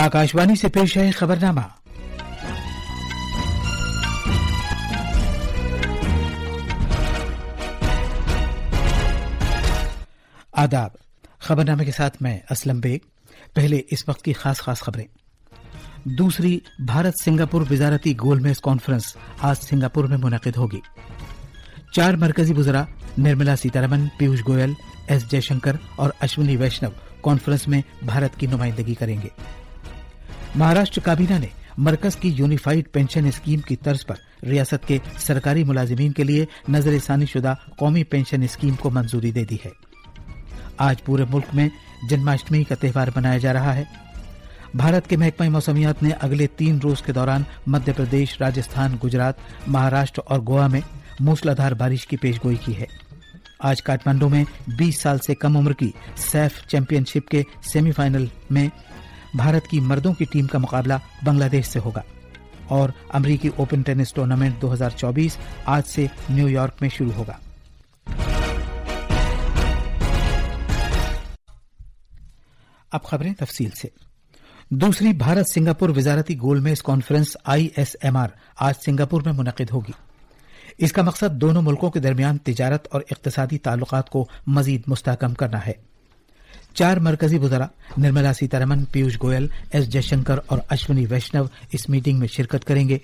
आकाशवाणी से पेश है खबरनामा। आदाब। खबरनामे के साथ मैं असलम बेग। पहले इस वक्त की खास खबरें। दूसरी भारत सिंगापुर वजारती गोलमेज कॉन्फ्रेंस आज सिंगापुर में मुनक़िद होगी। 4 मरकजी वज़रा निर्मला सीतारमण, पीयूष गोयल, एस जयशंकर और अश्विनी वैष्णव कॉन्फ्रेंस में भारत की नुमाइंदगी करेंगे। महाराष्ट्र काबीना ने मरकज की यूनिफाइड पेंशन स्कीम की तर्ज पर रियासत के सरकारी मुलाजिमीन के लिए नजरसानी शुदा कौमी पेंशन स्कीम को मंजूरी दे दी है। आज पूरे मुल्क में जन्माष्टमी का त्यौहार मनाया जा रहा है। भारत के महकमा मौसमियात ने अगले 3 रोज के दौरान मध्य प्रदेश, राजस्थान, गुजरात, महाराष्ट्र और गोवा में मूसलाधार बारिश की पेशगोई की है। आज काठमांडू में 20 साल से कम उम्र की सैफ चैंपियनशिप के सेमीफाइनल में भारत की मर्दों की टीम का मुकाबला बांग्लादेश से होगा। और अमरीकी ओपन टेनिस टूर्नामेंट 2024 आज से न्यूयॉर्क में शुरू होगा। अब खबरें तफसील से। दूसरी भारत सिंगापुर वजारती गोलमेज कॉन्फ्रेंस ISMR आज सिंगापुर में मुनक़िद होगी। इसका मकसद दोनों मुल्कों के दरमियान तिजारत और इक़्तिसादी ताल्लुकात को मजीद मुस्तहकम करना है। 4 मरकजी वज़रा निर्मला सीतारमण, पीयूष गोयल, एस जयशंकर और अश्विनी वैष्णव इस मीटिंग में शिरकत करेंगे।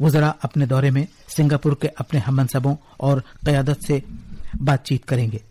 वज़रा अपने दौरे में सिंगापुर के अपने हममनसबों और क़यादत से बातचीत करेंगे।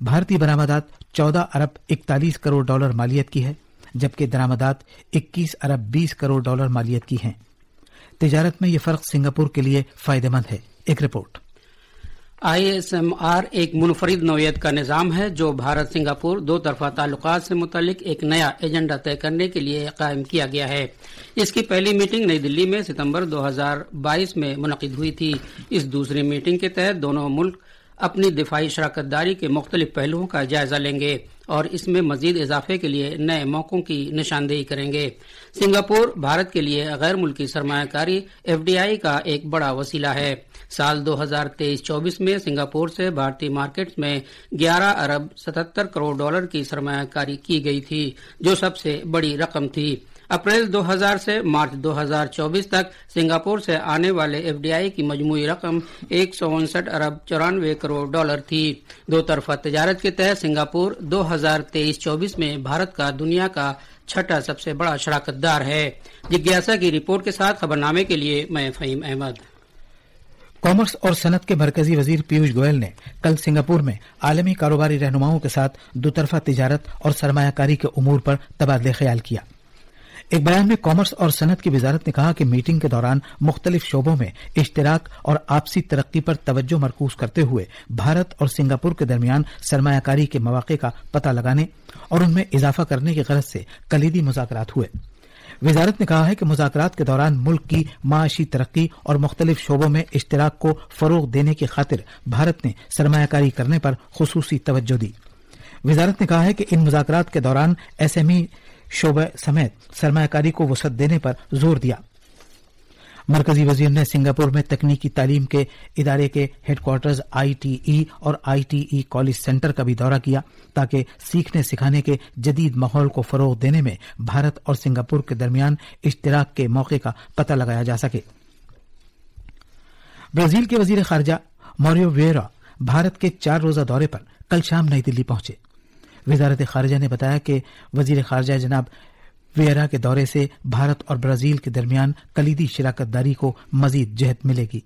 भारतीय बरामदात 14 अरब 41 करोड़ डॉलर मालियत की है, जबकि दरामदात 21 अरब 20 करोड़ डॉलर मालियत की हैं। तिजारत में यह फर्क सिंगापुर के लिए फायदेमंद है। एक रिपोर्ट। ISMR एक मुनफरिद नौयत का निज़ाम है जो भारत सिंगापुर दो तरफा ताल्लुकात से मुतालिक एक नया एजेंडा तय करने के लिए कायम किया गया है। इसकी पहली मीटिंग नई दिल्ली में सितंबर 2022 में मुनक़िद हुई थी। इस दूसरी मीटिंग के तहत दोनों मुल्क अपनी दिफाई शराकतदारी के मुख्तलिफ पहलुओं का जायजा लेंगे और इसमें मजीद इजाफे के लिए नए मौकों की निशानदेही करेंगे। सिंगापुर भारत के लिए गैर मुल्की सरमायाकारी FDI का एक बड़ा वसीला है। साल 2023-24 में सिंगापुर से भारतीय मार्केट्स में 11 अरब 77 करोड़ डॉलर की सरमायाकारी की गई थी, जो सबसे बड़ी रकम थी। अप्रैल 2000 से मार्च 2024 तक सिंगापुर से आने वाले FDI की मजमूई रकम 159 अरब 94 करोड़ डॉलर थी। दो तरफा तजारत के तहत सिंगापुर 2023-24 में भारत का दुनिया का 6ठा सबसे बड़ा शराकतदार है। जिज्ञासा की रिपोर्ट के साथ खबरनामे के लिए मैं फहीम अहमद। कॉमर्स और सनत के मरकजी वजीर पीयूष गोयल ने कल सिंगापुर में आलमी कारोबारी रहनुमाओं के साथ दोतरफा तिजारत और सरमायाकारी के उमूर पर तबादले ख्याल किया। एक बयान में कॉमर्स और सनत की वजारत ने कहा कि मीटिंग के दौरान मुख्तलिफ शोबों में इश्तिराक और आपसी तरक्की पर तवज्जो मरकूज करते हुए भारत और सिंगापुर के दरमियान सरमायाकारी के मौके का पता लगाने और उनमें इजाफा करने की गरज से कलीदी मुज़ाकरात हुए। वजारत ने कहा है कि मुज़ाकरात के दौरान मुल्क की माशी तरक्की और मुख्तलिफ शोबों में इश्तिराक को फरोग देने की खातिर भारत ने सरमायाकारी करने पर खुसूसी तवज्जो दी। वजारत ने कहा है कि इन मुज़ाकरात के दौरान SME शोबे समेत सरमायाकारी को वसअत देने पर जोर दिया। मरकजी वजीर ने सिंगापुर में तकनीकी तालीम के इदारे के हेडक्वार्टर्स ITE और ITE कॉलेज सेंटर का भी दौरा किया ताकि सीखने सिखाने के जदीद माहौल को फरोग देने में भारत और सिंगापुर के दरमियान इश्तिराक के मौके का पता लगाया जा सके। ब्राजील के वजीर खारजा मौरियो विएरा भारत के 4 रोजा दौरे पर कल शाम नई दिल्ली पहुंचे। वजारत खारजा ने बताया कि वजीर खारजा जनाब विएरा के दौरे से भारत और ब्राजील के दरमियान कलीदी शराकतदारी को मजीद जहत मिलेगी।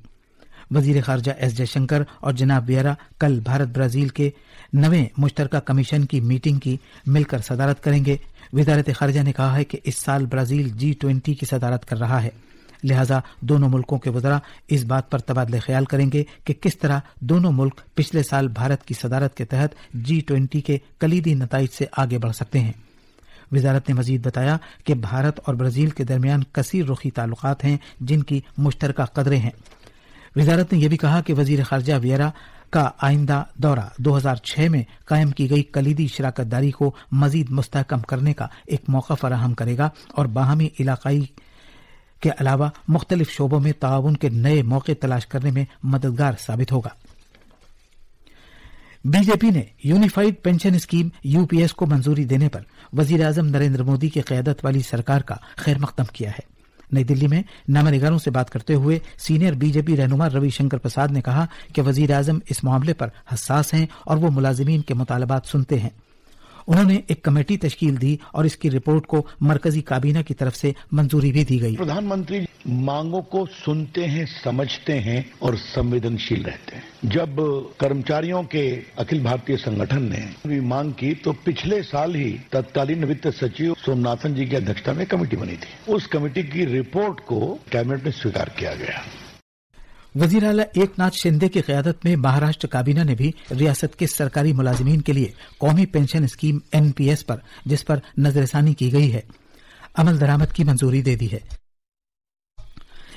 वजीर खारजा एस जयशंकर और जनाब विएरा कल भारत ब्राजील के 9वें मुश्तरका कमीशन की मीटिंग की मिलकर सदारत करेंगे। वजारत खारजा ने कहा है कि इस साल ब्राजील G20 की सदारत कर रहा है, लिहाजा दोनों मुल्कों के वज़रा इस बात पर तबादले ख्याल करेंगे कि किस तरह दोनों मुल्क पिछले साल भारत की सदारत के तहत G20 के कलीदी नताइज से आगे बढ़ सकते हैं। वजारत ने मजीद बताया कि भारत और ब्राजील के दरमियान कसीर रुखी ताल्लुकात हैं जिनकी मुश्तरका कदरें हैं। वजारत ने यह भी कहा कि वजीर खारजा विएरा का आइंदा दौरा 2006 में कायम की गई कलीदी शराकतदारी को मजीद मुस्तहकम करने का एक मौका फराहम करेगा और बाहमी इलाकाई के अलावा मुख्तलिफ शोबों में ताउन के नए मौके तलाश करने में मददगार साबित होगा। बीजेपी ने यूनिफाइड पेंशन स्कीम यूपीएस को मंजूरी देने पर वजीर आजम नरेंद्र मोदी की क़यादत वाली सरकार का खैर मकदम किया है। नई दिल्ली में नामानिगारों से बात करते हुए सीनियर बीजेपी रहनुमा रविशंकर प्रसाद ने कहा कि वजीर आजम इस मामले पर हसास हैं और वो मुलाजिमीन के मुतालबात सुनते हैं। उन्होंने एक कमेटी तश्कील दी और इसकी रिपोर्ट को मरकजी काबीना की तरफ से मंजूरी भी दी गई। प्रधानमंत्री मांगों को सुनते हैं, समझते हैं और संवेदनशील रहते हैं। जब कर्मचारियों के अखिल भारतीय संगठन ने भी मांग की तो पिछले साल ही तत्कालीन वित्त सचिव सोमनाथन जी की अध्यक्षता में कमेटी बनी थी। उस कमेटी की रिपोर्ट को कैबिनेट में स्वीकार किया गया। वजीर आला एकनाथ शिंदे की क़यादत में महाराष्ट्र काबीना ने भी रियासत के सरकारी मुलाजिमीन के लिए कौमी पेंशन स्कीम एनपीएस पर, जिस पर नजरसानी की गई है, अमल दरामद की मंजूरी दे दी है।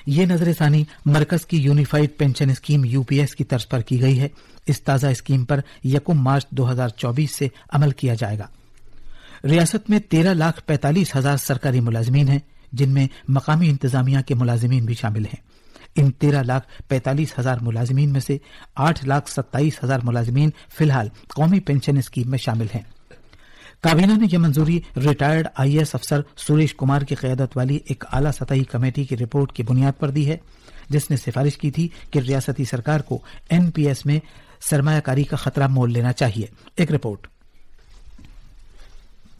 ये नजरसानी मरकज की यूनिफाइड पेंशन स्कीम यूपीएस की तर्ज पर की गई है। इस ताज़ा स्कीम पर 1 मार्च 2024 से अमल किया जाएगा। रियासत में 13,45,000 सरकारी मुलाजिमीन हैं, जिनमें मकामी इंतजामिया के मुलाजिमीन भी शामिल हैं। इन 13,45,000 मुलाजिमीन में से 8,27,000 मुलाजिमीन फिलहाल कौमी पेंशन स्कीम में शामिल हैं। काबीना ने यह मंजूरी रिटायर्ड आईएएस अफसर सुरेश कुमार की क़यादत वाली एक आला सतही कमेटी की रिपोर्ट की बुनियाद पर दी है, जिसने सिफारिश की थी कि रियासती सरकार को एनपीएस में सरमायाकारी का खतरा मोल लेना चाहिए। एक रिपोर्ट।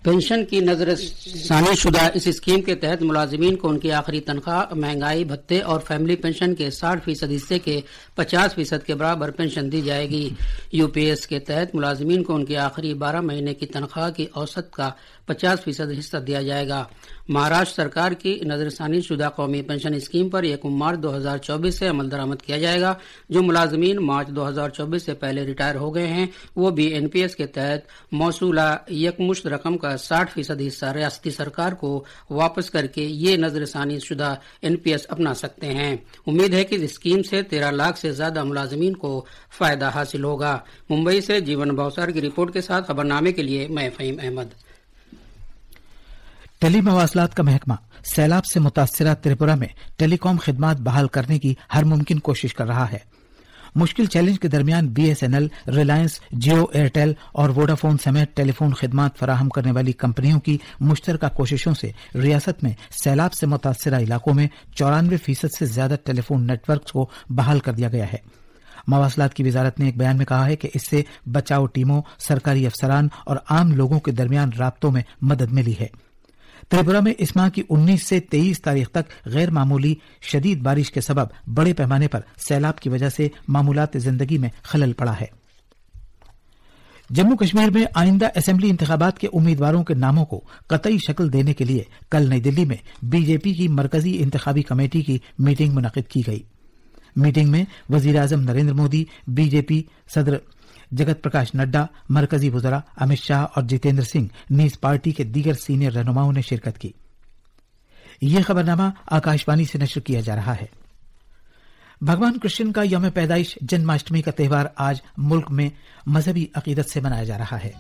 पेंशन की नजरसानी शुदा इस स्कीम के तहत मुलाजिमीन को उनकी आखिरी तनख्वाह, महंगाई भत्ते और फैमिली पेंशन के 60% हिस्से के 50% के बराबर पेंशन दी जाएगी। यूपीएस के तहत मुलाजिमीन को उनकी आखिरी 12 महीने की तनख्वाह की औसत का 50% हिस्सा दिया जाएगा। महाराष्ट्र सरकार की नजरसानी शुदा कौमी पेंशन स्कीम पर 1 मार्च 2024 से अमल दरामद किया जाएगा। जो मुलाजिमीन मार्च 2024 से पहले रिटायर हो गए हैं, वो भी एनपीएस के तहत मौसूला यकमुश्त रकम का 60% हिस्सा रियासती सरकार को वापस करके ये नजरसानी शुदा एनपीएस अपना सकते हैं। उम्मीद है कि इस स्कीम से 13 लाख से ज्यादा मुलाजिमीन को फायदा हासिल होगा। मुंबई से जीवन भावसार की रिपोर्ट के साथ खबरनामे के लिए मैं फहीम अहमद। टेली मवासलात का महकमा सैलाब से मुतासरा त्रिपुरा में टेलीकॉम खिदमात बहाल करने की हर मुमकिन कोशिश कर रहा है। मुश्किल चैलेंज के दरमियान बीएसएनएल, रिलायंस, जियो, एयरटेल और वोडाफोन समेत टेलीफोन खिदमात फराहम करने वाली कंपनियों की मुश्तरका कोशिशों से रियासत में सैलाब से मुतासरा इलाकों में 94% से ज्यादा टेलीफोन नेटवर्क को बहाल कर दिया गया है। मवासलात की वजारत ने एक बयान में कहा है कि इससे बचाव टीमों, सरकारी अफसरान और आम लोगों के दरमियान राब्तों में मदद मिली है। त्रिपुरा में इस माह की 19 से 23 तारीख तक गैर मामूली शदीद बारिश के सबब बड़े पैमाने पर सैलाब की वजह से मामूलात जिंदगी में खलल पड़ा है। जम्मू कश्मीर में आइंदा असेंबली इंतखाबात के उम्मीदवारों के नामों को कतई शक्ल देने के लिए कल नई दिल्ली में बीजेपी की मरकजी इंतखाबी कमेटी की मीटिंग मुनक्किद की गई। मीटिंग में वजीर आजम नरेंद्र मोदी, बीजेपी सदर जगत प्रकाश नड्डा, मरकजी वज़रा अमित शाह और जितेंद्र सिंह नीज पार्टी के दीगर सीनियर रहनुमाओं ने शिरकत की। यह खबरनामा आकाशवाणी से नश्र किया जा रहा है। भगवान कृष्ण का यौम पैदाइश जन्माष्टमी का त्यौहार आज मुल्क में मजहबी अकीदत से मनाया जा रहा है।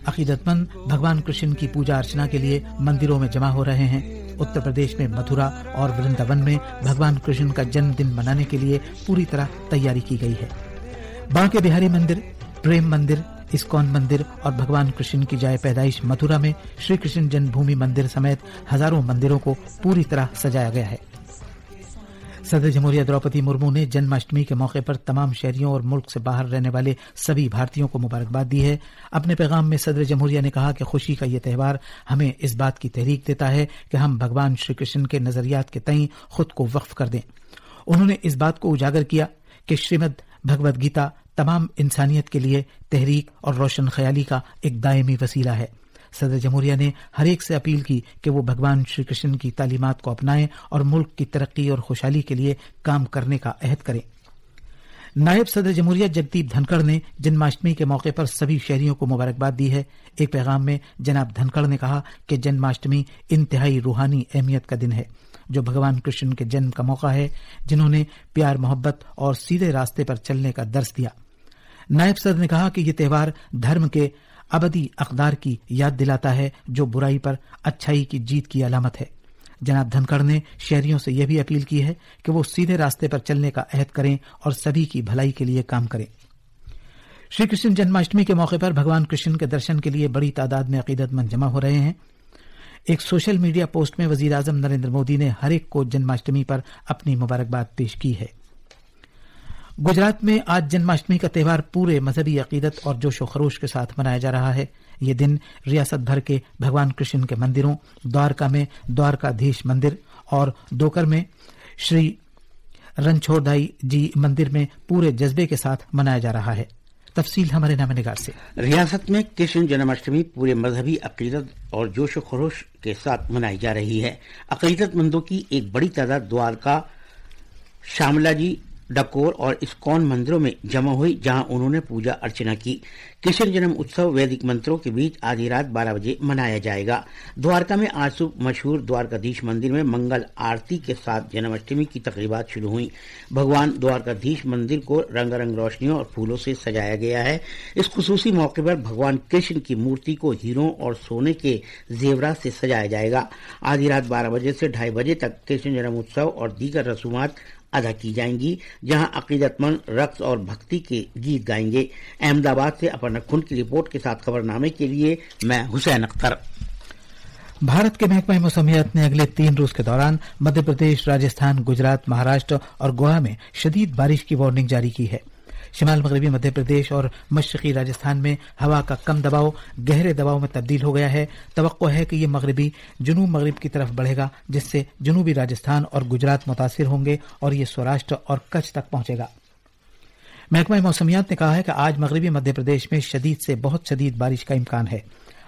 अकीदतमंद भगवान कृष्ण की पूजा अर्चना के लिए मंदिरों में जमा हो रहे हैं। उत्तर प्रदेश में मथुरा और वृंदावन में भगवान कृष्ण का जन्मदिन मनाने के लिए पूरी तरह तैयारी की गई है। बांके बिहारी मंदिर, प्रेम मंदिर, इस्कॉन मंदिर और भगवान कृष्ण की जाए पैदाइश मथुरा में श्री कृष्ण जन्मभूमि मंदिर समेत हजारों मंदिरों को पूरी तरह सजाया गया है। सदर जमहूरिया द्रौपदी मुर्मू ने जन्माष्टमी के मौके पर तमाम शहरियों और मुल्क से बाहर रहने वाले सभी भारतीयों को मुबारकबाद दी है। अपने पैगाम में सदर जमहूरिया ने कहा कि खुशी का यह त्यौहार हमें इस बात की तहरीक देता है कि हम भगवान श्री कृष्ण के नजरियात के तईं खुद को वक्फ कर दें। उन्होंने इस बात को उजागर किया कि श्रीमद भगवद गीता तमाम इंसानियत के लिए तहरीक और रोशन ख्याली का एक दायमी वसीला है। सदर जमहूरिया ने हर एक से अपील की कि वो भगवान श्री कृष्ण की तालीमात को अपनाएं और मुल्क की तरक्की और खुशहाली के लिए काम करने का अहद करें। नायब सदर जमहूरिया जगदीप धनखड़ ने जन्माष्टमी के मौके पर सभी शहरियों को मुबारकबाद दी है। एक पैगाम में जनाब धनखड़ ने कहा कि जन्माष्टमी इंतहाई रूहानी अहमियत का दिन है, जो भगवान कृष्ण के जन्म का मौका है, जिन्होंने प्यार, मोहब्बत और सीधे रास्ते पर चलने का दर्स दिया। नायब सदर ने कहा कि यह त्यौहार धर्म के अबदी अक़दार की याद दिलाता है, जो बुराई पर अच्छाई की जीत की अलामत है। जनाब धनखड़ ने शहरियों से यह भी अपील की है कि वो सीधे रास्ते पर चलने का अहद करें और सभी की भलाई के लिए काम करें। श्री कृष्ण जन्माष्टमी के मौके पर भगवान कृष्ण के दर्शन के लिए बड़ी तादाद में अकीदतमंद जमा हो रहे हैं। एक सोशल मीडिया पोस्ट में वजीर आजम नरेंद्र मोदी ने हर एक को जन्माष्टमी पर अपनी मुबारकबाद पेश की है। गुजरात में आज जन्माष्टमी का त्यौहार पूरे मजहबी अकीदत और जोशो खरोश के साथ मनाया जा रहा है। ये दिन रियासत भर के भगवान कृष्ण के मंदिरों, द्वारका में द्वारकाधीश मंदिर और दोकर में श्री रणछोड़दाई जी मंदिर में पूरे जज्बे के साथ मनाया जा रहा है। तफसील हमारे नामनिगार से। रियासत में कृष्ण जन्माष्टमी पूरे मजहबी अकीदत और जोश खरोश के साथ मनाई जा रही है। अकीदतमंदों की एक बड़ी तादाद द्वारका, शामलाजी, डकोर और इस्कॉन मंदिरों में जमा हुई, जहां उन्होंने पूजा अर्चना की। कृष्ण जन्म उत्सव वैदिक मंत्रों के बीच आधी रात 12 बजे मनाया जाएगा। द्वारका में आज सुबह मशहूर द्वारकाधीश मंदिर में मंगल आरती के साथ जन्माष्टमी की तकरीबात शुरू हुई। भगवान द्वारकाधीश मंदिर को रंगारंग रोशनियों और फूलों से सजाया गया है। इस खुसूसी मौके पर भगवान कृष्ण की मूर्ति को हीरों और सोने के जेवरात से सजाया जाएगा। आधी रात 12 बजे से 2:30 बजे तक कृष्ण जन्म उत्सव और दीगर रसूमात अदा की जाएंगी, जहां अकीदतमंद रक्स और भक्ति के गीत गाएंगे। अहमदाबाद से अपर्णा खुंड की रिपोर्ट के साथ खबरनामे के लिए मैं हुसैन अख्तर। भारत के महकमा मौसमियात ने अगले 3 रोज के दौरान मध्य प्रदेश, राजस्थान, गुजरात, महाराष्ट्र और गोवा में शदीद बारिश की वार्निंग जारी की है। शिमाल मगरबी मध्य प्रदेश और मशरकी राजस्थान में हवा का कम दबाव गहरे दबाव में तब्दील हो गया है। तवक्को है कि ये मगरबी जुनूब मगरिब की तरफ बढ़ेगा, जिससे जनूबी राजस्थान और गुजरात मुतासिर होंगे और ये सौराष्ट्र और कच्छ तक पहुंचेगा। महकमा मौसमियात ने कहा है कि आज मगरबी मध्य प्रदेश में शदीद से बहुत शदीद बारिश का इम्कान है।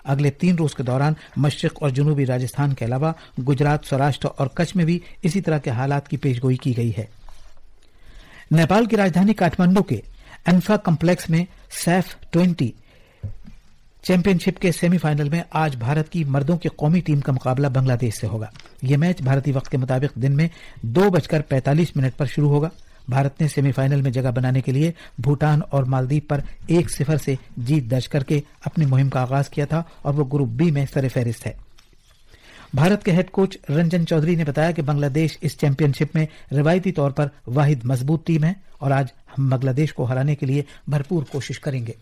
अगले 3 रोज के दौरान मशरिक और जनूबी राजस्थान के अलावा गुजरात, सौराष्ट्र और कच्छ में भी इसी तरह के हालात की पेशगोई की गई है। नेपाल की राजधानी काठमांडू के एन्फा कॉम्प्लेक्स में सैफ 20 चैंपियनशिप के सेमीफाइनल में आज भारत की मर्दों की कौमी टीम का मुकाबला बांग्लादेश से होगा। यह मैच भारतीय वक्त के मुताबिक दिन में 2:45 पर शुरू होगा। भारत ने सेमीफाइनल में जगह बनाने के लिए भूटान और मालदीव पर 1-0 से जीत दर्ज करके अपनी मुहिम का आगाज किया था और वो ग्रुप बी में सरफहरिस्त है। भारत के हेड कोच रंजन चौधरी ने बताया कि बांग्लादेश इस चैंपियनशिप में रिवायती तौर पर वाहिद मजबूत टीम है और आज हम बांग्लादेश को हराने के लिए भरपूर कोशिश करेंगे।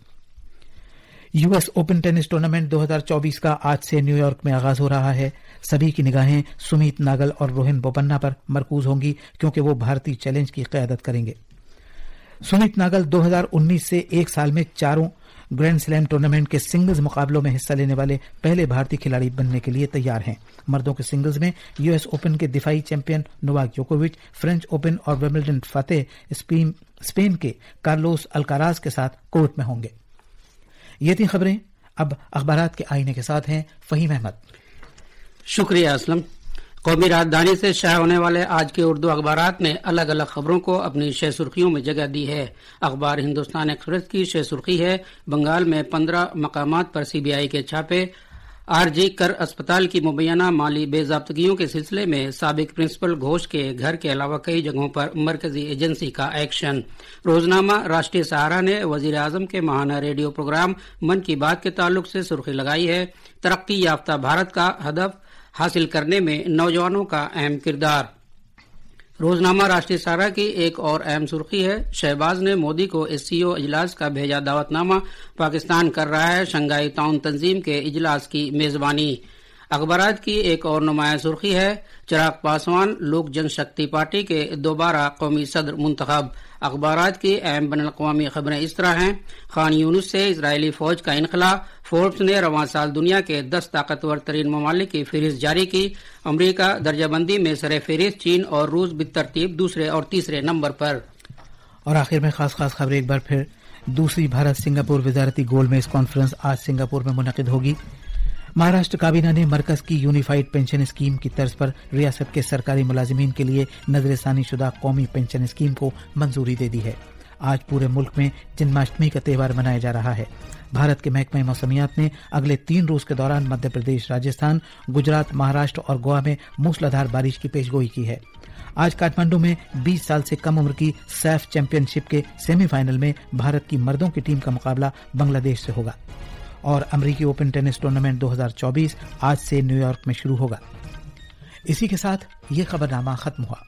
यूएस ओपन टेनिस टूर्नामेंट 2024 का आज से न्यूयॉर्क में आगाज हो रहा है। सभी की निगाहें सुमीत नागल और रोहन बोपन्ना पर मरकूज होंगी, क्योंकि वो भारतीय चैलेंज की क़यादत करेंगे। सुमीत नागल 2019 से एक साल में 4 ग्रैंड स्लैम टूर्नामेंट के सिंगल्स मुकाबलों में हिस्सा लेने वाले पहले भारतीय खिलाड़ी बनने के लिए तैयार हैं। मर्दों के सिंगल्स में यूएस ओपन के दिफाई चैंपियन नोवाक जोकोविच, फ्रेंच ओपन और विंबलडन फतेह स्पेन के कार्लोस अल्काराज के साथ कोर्ट में होंगे। ये थी खबरें। अब अखबारात के आईने के साथ हैं फहीम अहमद। शुक्रिया असलम। कौमी राजधानी से शाया होने वाले आज के उर्दू अखबारात ने अलग अलग खबरों को अपनी शह सुर्खियों में जगह दी है। अखबार हिंदुस्तान एक्सप्रेस की शह सुर्खी है, बंगाल में 15 मकामात पर सीबीआई के छापे। आरजी कर अस्पताल की मुबैना माली बेजाब्तगियों के सिलसिले में साबिक प्रिंसिपल घोष के घर के अलावा कई जगहों पर मरकजी एजेंसी का एक्शन। रोजनामा राष्ट्रीय सहारा ने वजीर आजम के माहाना रेडियो प्रोग्राम मन की बात के ताल्लुक से सुर्खी लगाई है, तरक्की याफ्ता भारत का हदफ हासिल करने में नौजवानों का अहम किरदार। रोजनामा राष्ट्रीय सहारा की एक और अहम सुर्खी है, शहबाज ने मोदी को एससीओ इजलास का भेजा दावतनामा, पाकिस्तान कर रहा है शंघाई ताउन तंजीम के इजलास की मेजबानी। अखबारात की एक और नुमाया सुर्खी है, चिराग पासवान लोक जनशक्ति पार्टी के दोबारा कौमी सदर मुंतखब। अखबारात की अहम बैनुल-अक़वामी खबरें इस तरह हैं, खान यूनुस से इजरायली फौज का इनखला, फोर्ब्स ने रवां साल दुनिया के 10 ताकतवर तरीन ममालिक की फहरिस्त जारी की। अमरीका दर्जाबंदी में सरे फहरिस्त, चीन और रूस बितरतीब दूसरे और तीसरे नंबर पर। और आखिर में खास खबर एक बार फिर, दूसरी भारत सिंगापुर वजारती गोलमेज कॉन्फ्रेंस आज सिंगापुर में मुनक़िद होगी। महाराष्ट्र काबीना ने मरकज की यूनिफाइड पेंशन स्कीम की तर्ज पर रियासत के सरकारी मुलाजिमीन के लिए नजरसानी शुदा कौमी पेंशन स्कीम को मंजूरी दे दी है। आज पूरे मुल्क में जन्माष्टमी का त्यौहार मनाया जा रहा है। भारत के महकमा मौसमियात ने अगले 3 रोज के दौरान मध्य प्रदेश, राजस्थान, गुजरात, महाराष्ट्र और गोवा में मूसलाधार बारिश की पेशगोई की है। आज काठमांडू में 20 साल से कम उम्र की सैफ चैंपियनशिप के सेमीफाइनल में भारत की मर्दों की टीम का मुकाबला बांग्लादेश से होगा। और अमरीकी ओपन टेनिस टूर्नामेंट 2024 आज से न्यूयॉर्क में शुरू होगा। इसी के साथ ये खबरनामा खत्म हुआ।